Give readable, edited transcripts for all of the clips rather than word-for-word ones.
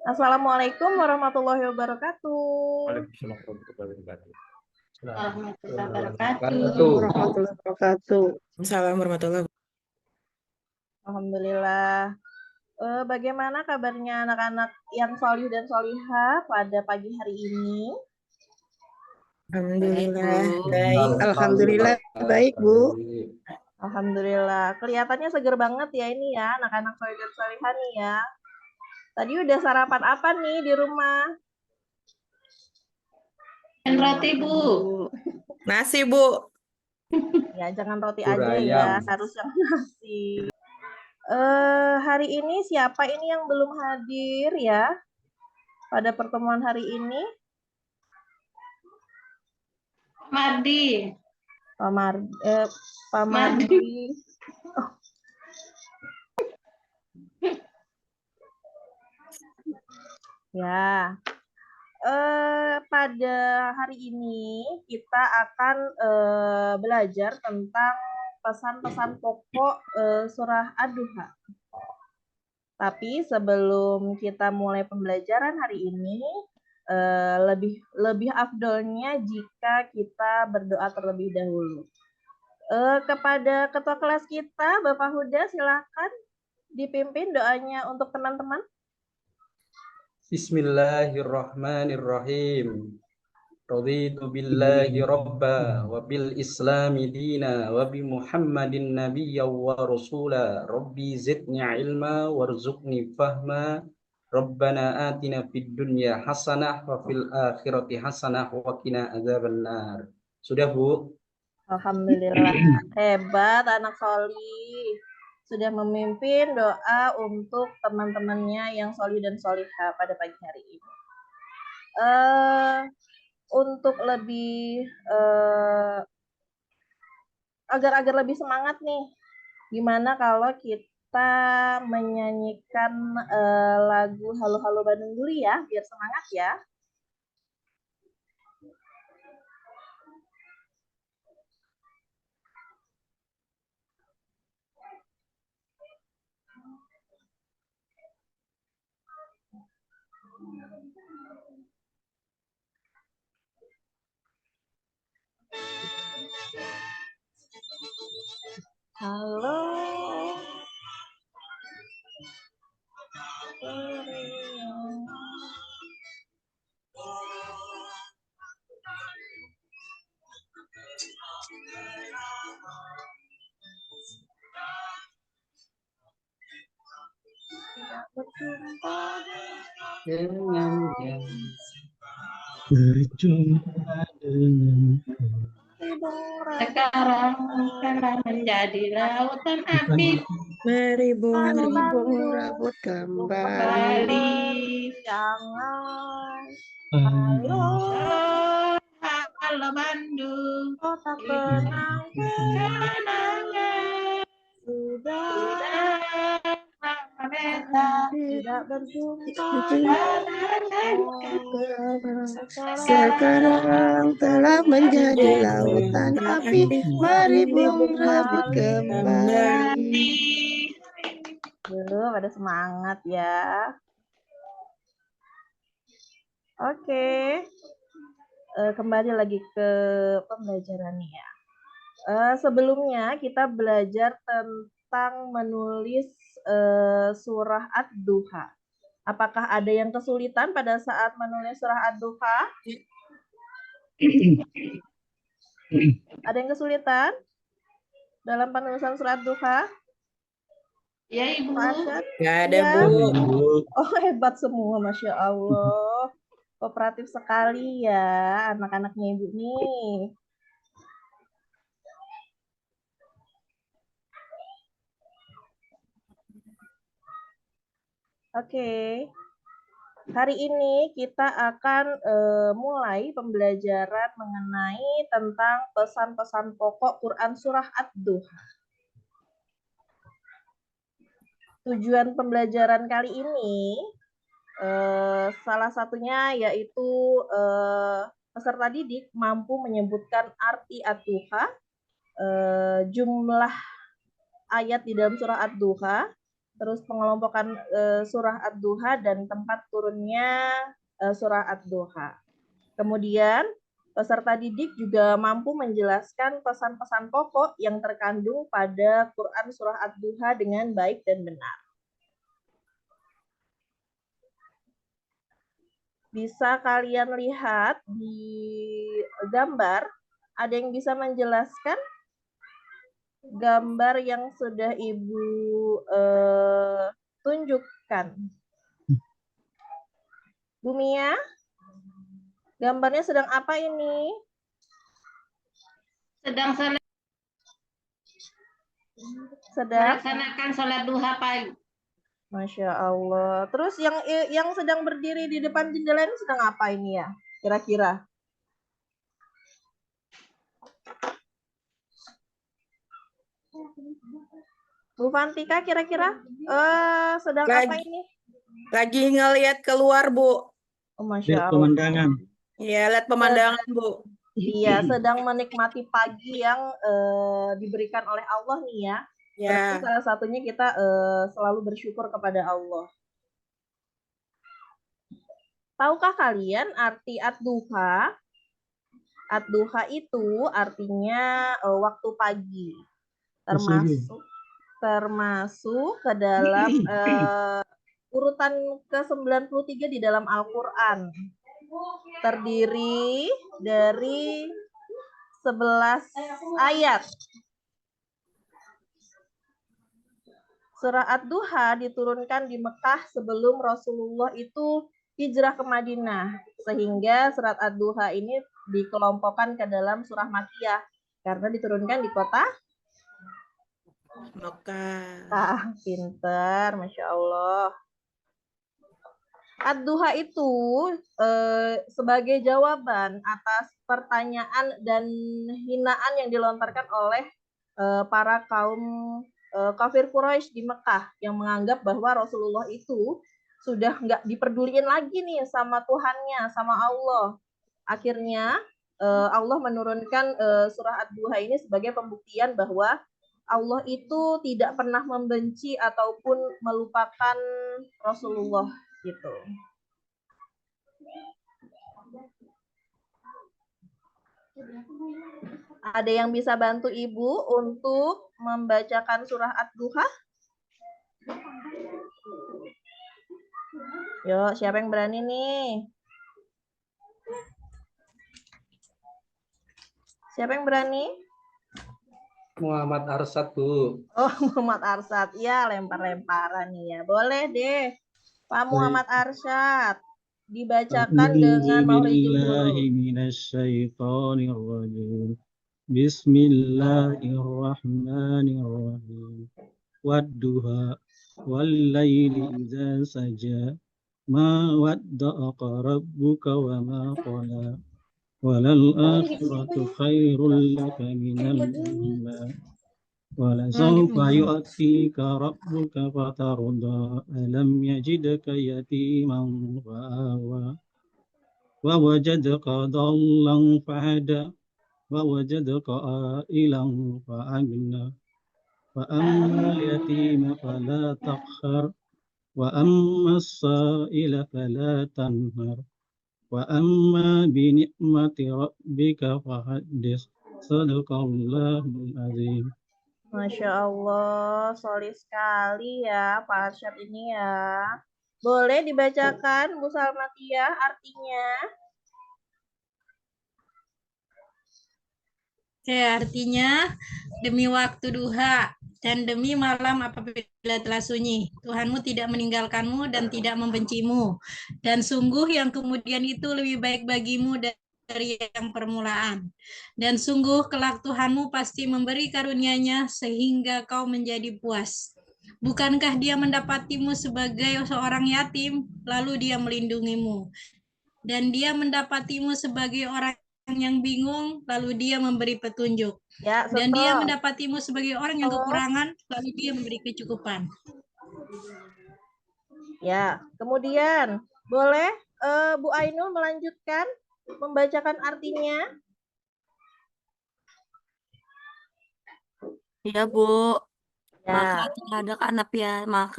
Assalamualaikum warahmatullahi wabarakatuh. Waalaikumsalam warahmatullahi wabarakatuh. Warahmatullahi Assalamualaikum wabarakatuh. warahmatullahi wabarakatuh. Assalamualaikum warahmatullahi wabarakatuh. Alhamdulillah. Bagaimana kabarnya anak-anak yang solih dan solihah pada pagi hari ini? Alhamdulillah baik. Alhamdulillah baik, Bu. Alhamdulillah. Kelihatannya seger banget ya ini ya, anak-anak solih dan solihah nih ya. Tadi udah sarapan apa nih di rumah? Dan roti, Bu. Nasi, Bu. Ya, jangan roti Bubur aja ayam. ya, harus yang nasi. Hari ini siapa ini yang belum hadir ya pada pertemuan hari ini? Mardi. Pak Mardi. Mardi. Oh. Ya. Pada hari ini kita akan belajar tentang pesan-pesan pokok surah Ad-Duha. Tapi sebelum kita mulai pembelajaran hari ini, lebih afdolnya jika kita berdoa terlebih dahulu. Kepada ketua kelas kita, Bapak Huda, silakan dipimpin doanya untuk teman-teman. Bismillahirrahmanirrahim. Raditu billahi rabba wa bil islami dina wa bi Muhammadin nabiyya wa rasula. Rabbi zidni ilma warzuqni fahma. Rabbana atina fid dunya hasanah wa fil akhirati hasanah wa qina adzabannar. Sudah, Bu? Alhamdulillah, hebat anak Soli. Sudah memimpin doa untuk teman-temannya yang soli dan solihah pada pagi hari ini. Untuk lebih agar lebih semangat nih, gimana kalau kita menyanyikan lagu Halo Halo Bandung dulu ya, biar semangat ya. Halo. Berjumpa dengan Sekarang menjadi lautan api. Meribung rambut kembali. Jangan. Halo. Halo Bandung. Kota kenangan. Sudah tidak berjumpa. Sekarang telah menjadi lautan api. Meribung rambut kembali. Pada semangat ya. Oke. Kembali lagi ke pembelajarannya ya. Sebelumnya kita belajar tentang menulis surah Ad-Duha. Apakah ada yang kesulitan pada saat menulis surah Ad-Duha? Ada yang kesulitan dalam penulisan surah Ad-Duha? Ya, Ibu. Nggak ada, Ya. Bu. Oh, hebat semua, Masya Allah. Kooperatif sekali ya anak-anaknya Ibu nih. Oke. Hari ini kita akan mulai pembelajaran mengenai tentang pesan-pesan pokok Quran Surah Ad-Duha. Tujuan pembelajaran kali ini salah satunya yaitu peserta didik mampu menyebutkan arti Ad-Duha, jumlah ayat di dalam surah Ad-Duha, terus pengelompokan surah Ad-Duha dan tempat turunnya surah Ad-Duha. Kemudian peserta didik juga mampu menjelaskan pesan-pesan pokok yang terkandung pada Quran surah Ad-Duha dengan baik dan benar. Bisa kalian lihat di gambar, ada yang bisa menjelaskan gambar yang sudah Ibu tunjukkan. Bu Mia, gambarnya sedang apa ini? Sedang melaksanakan sholat duha pagi. Masya Allah. Terus yang sedang berdiri di depan jendela ini sedang apa ini ya? Kira-kira? Bu Fantika kira-kira sedang apa ini? Lagi ngelihat keluar, Bu. Oh, Masya Allah. Pemandangan. Iya, lihat pemandangan, Bu. Iya, sedang menikmati pagi yang diberikan oleh Allah nih ya. Ya. Berarti salah satunya kita selalu bersyukur kepada Allah. Tahukah kalian arti Ad-Duha? Ad-Duha itu artinya waktu pagi. Termasuk ke dalam urutan ke-93 di dalam Al-Qur'an. Terdiri dari 11 ayat. Surah Ad-Duha diturunkan di Mekah sebelum Rasulullah itu hijrah ke Madinah. Sehingga surat Ad-Duha ini dikelompokkan ke dalam surah Makkiyah. Karena diturunkan di kota Mekah. Pinter, Masya Allah. Ad-Duha itu sebagai jawaban atas pertanyaan dan hinaan yang dilontarkan oleh para kaum kafir Quraisy di Mekah yang menganggap bahwa Rasulullah itu sudah nggak diperduliin lagi nih sama Tuhannya, sama Allah. Akhirnya Allah menurunkan surah Ad-Duha ini sebagai pembuktian bahwa Allah itu tidak pernah membenci ataupun melupakan Rasulullah gitu. Ada yang bisa bantu Ibu untuk membacakan surah Ad-Duha? Yuk, siapa yang berani nih? Siapa yang berani? Muhammad Arsad, Bu. Oh, Muhammad Arsad. Ya, lempar-lemparan nih ya. Boleh deh. Pak Muhammad Arsyad. Dibacakan dengan Mauridul A'udzubillahiminasyaitonirrajim. Bismillahirrahmanirrahim. Wadduha wal-laili idza saja. Ma wadda'aka rabbuka wa ma qala. Walal akhiratu khairul laka minal ula. Walasawfa yu'tika rabbuka fatarda. Alam yajidka yatiman fa'awa. Wa wajadaka dhallan fahada. Wa wajadaka ailan fa'agna. Wa ammal yatima fala taqhar. Wa ammas sa'ila fala tanhar. Wa amma bi ni'mati rabbika fahaddis. Sadaqallahul azim. Masya Allah, solid sekali ya Pak Arsyad ini ya. Boleh dibacakan Bu Salmatia artinya? Oke, artinya demi waktu duha dan demi malam apabila telah sunyi, Tuhanmu tidak meninggalkanmu dan tidak membencimu. Dan sungguh yang kemudian itu lebih baik bagimu dari yang permulaan. Dan sungguh kelak Tuhanmu pasti memberi karunia-Nya sehingga kau menjadi puas. Bukankah Dia mendapatimu sebagai seorang yatim, lalu Dia melindungimu. Dan Dia mendapatimu sebagai orang yang bingung, lalu Dia memberi petunjuk. Ya, dan Dia mendapatimu sebagai orang yang kekurangan, lalu Dia memberi kecukupan. Ya, kemudian boleh Bu Ainul melanjutkan membacakan artinya? Ya, Bu. Maka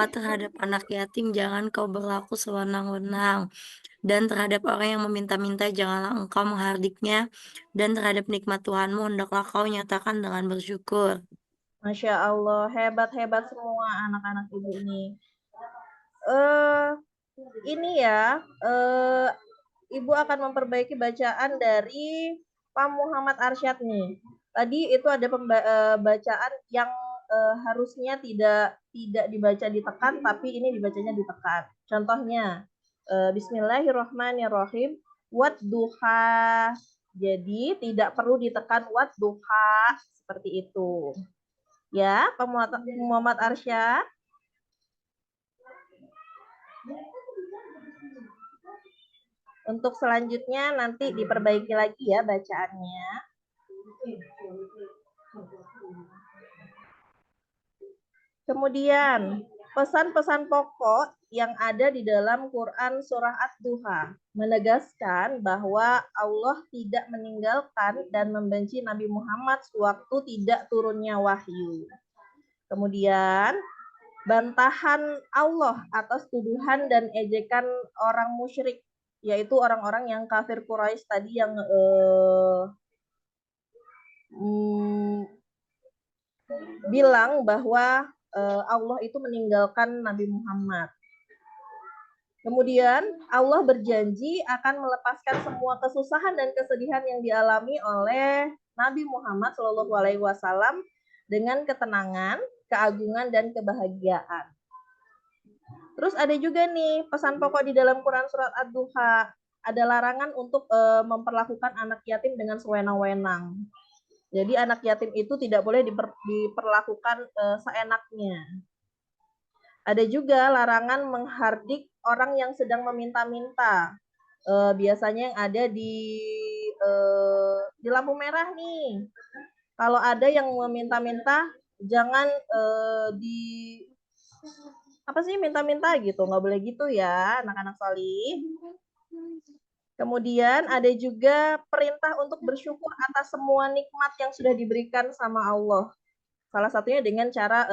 terhadap anak yatim jangan kau berlaku sewenang-wenang. Dan terhadap orang yang meminta-minta janganlah engkau menghardiknya. Dan terhadap nikmat Tuhanmu hendaklah kau nyatakan dengan bersyukur. Masya Allah, hebat-hebat semua anak-anak ibu ini. Ini ya, Ibu akan memperbaiki bacaan dari Pak Muhammad Arsyad nih. Tadi itu ada bacaan yang harusnya tidak dibaca ditekan, tapi ini dibacanya ditekan. Contohnya, Bismillahirrahmanirrahim, wadduha. Jadi tidak perlu ditekan wadduha seperti itu. Ya, Pak Muhammad Arsyad. Untuk selanjutnya nanti diperbaiki lagi ya bacaannya. Kemudian, pesan-pesan pokok yang ada di dalam Quran Surah Ad-Duha menegaskan bahwa Allah tidak meninggalkan dan membenci Nabi Muhammad sewaktu tidak turunnya wahyu. Kemudian, bantahan Allah atas tuduhan dan ejekan orang musyrik, yaitu orang-orang yang kafir Quraisy tadi yang bilang bahwa Allah itu meninggalkan Nabi Muhammad. Kemudian Allah berjanji akan melepaskan semua kesusahan dan kesedihan yang dialami oleh Nabi Muhammad SAW dengan ketenangan, keagungan, dan kebahagiaan. Terus ada juga nih pesan pokok di dalam Quran Surat Ad-Duha. Ada larangan untuk memperlakukan anak yatim dengan sewenang-wenang. Jadi anak yatim itu tidak boleh diperlakukan seenaknya. Ada juga larangan menghardik orang yang sedang meminta-minta. Biasanya yang ada di lampu merah nih. Kalau ada yang meminta-minta, jangan minta-minta gitu, nggak boleh gitu ya anak-anak solih. Kemudian ada juga perintah untuk bersyukur atas semua nikmat yang sudah diberikan sama Allah. Salah satunya dengan cara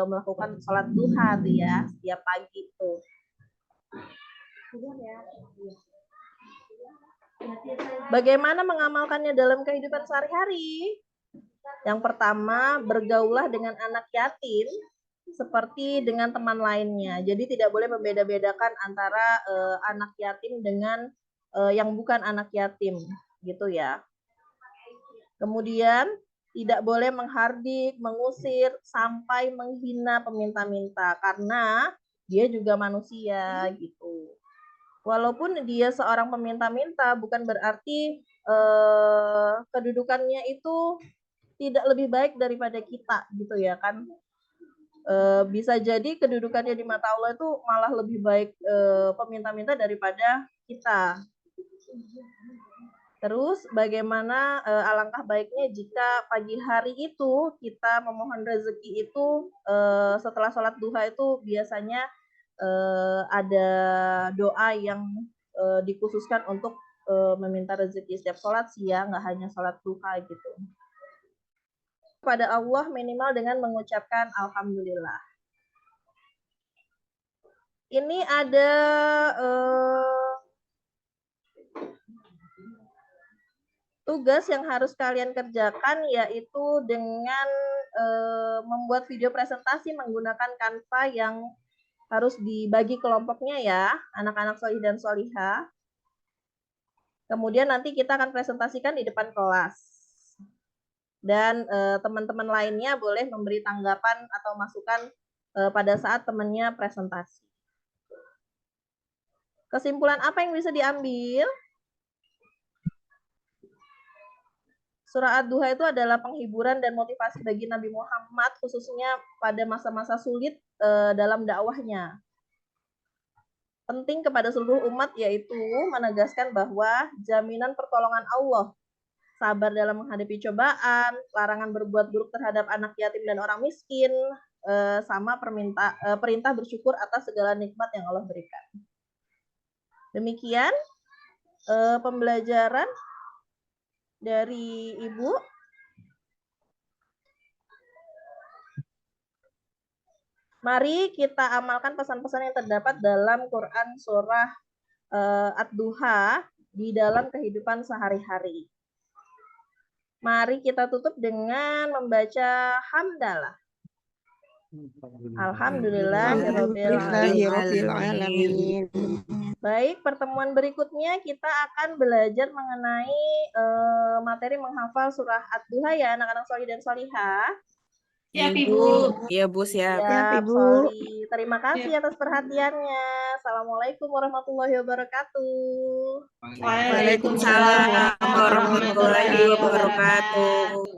melakukan sholat duha tuh ya, setiap pagi tuh. Bagaimana mengamalkannya dalam kehidupan sehari-hari? Yang pertama, bergaulah dengan anak yatim seperti dengan teman lainnya. Jadi tidak boleh membeda-bedakan antara anak yatim dengan yang bukan anak yatim, gitu ya. Kemudian tidak boleh menghardik, mengusir, sampai menghina peminta-minta karena dia juga manusia gitu. Walaupun dia seorang peminta-minta, bukan berarti kedudukannya itu tidak lebih baik daripada kita gitu ya kan. Bisa jadi kedudukannya di mata Allah itu malah lebih baik peminta-minta daripada kita. Terus bagaimana alangkah baiknya jika pagi hari itu kita memohon rezeki itu setelah sholat duha itu biasanya ada doa yang dikhususkan untuk meminta rezeki setiap sholat siang, nggak hanya sholat duha gitu. Pada Allah minimal dengan mengucapkan alhamdulillah. Ini ada tugas yang harus kalian kerjakan, yaitu dengan membuat video presentasi menggunakan Canva yang harus dibagi kelompoknya ya, anak-anak solih dan solihah. Kemudian nanti kita akan presentasikan di depan kelas. Dan teman-teman lainnya boleh memberi tanggapan atau masukan pada saat temannya presentasi. Kesimpulan apa yang bisa diambil? Surah Ad-Duha itu adalah penghiburan dan motivasi bagi Nabi Muhammad, khususnya pada masa-masa sulit dalam dakwahnya. Penting kepada seluruh umat, yaitu menegaskan bahwa jaminan pertolongan Allah, sabar dalam menghadapi cobaan, larangan berbuat buruk terhadap anak yatim dan orang miskin, sama perintah bersyukur atas segala nikmat yang Allah berikan. Demikian pembelajaran dari Ibu. Mari kita amalkan pesan-pesan yang terdapat dalam Quran surah Ad-Duha di dalam kehidupan sehari-hari. Mari kita tutup dengan membaca hamdalah. Alhamdulillahirabbil Alhamdulillahirobbilalamin. Baik, pertemuan berikutnya kita akan belajar mengenai materi menghafal surah Ad-Duha ya anak-anak solih dan solihah. Siap, Ibu. Iya, Bu, siap. Siap, Siap, Ibu. Soli. Terima kasih atas perhatiannya. Assalamualaikum warahmatullahi wabarakatuh. Waalaikumsalam warahmatullahi wabarakatuh.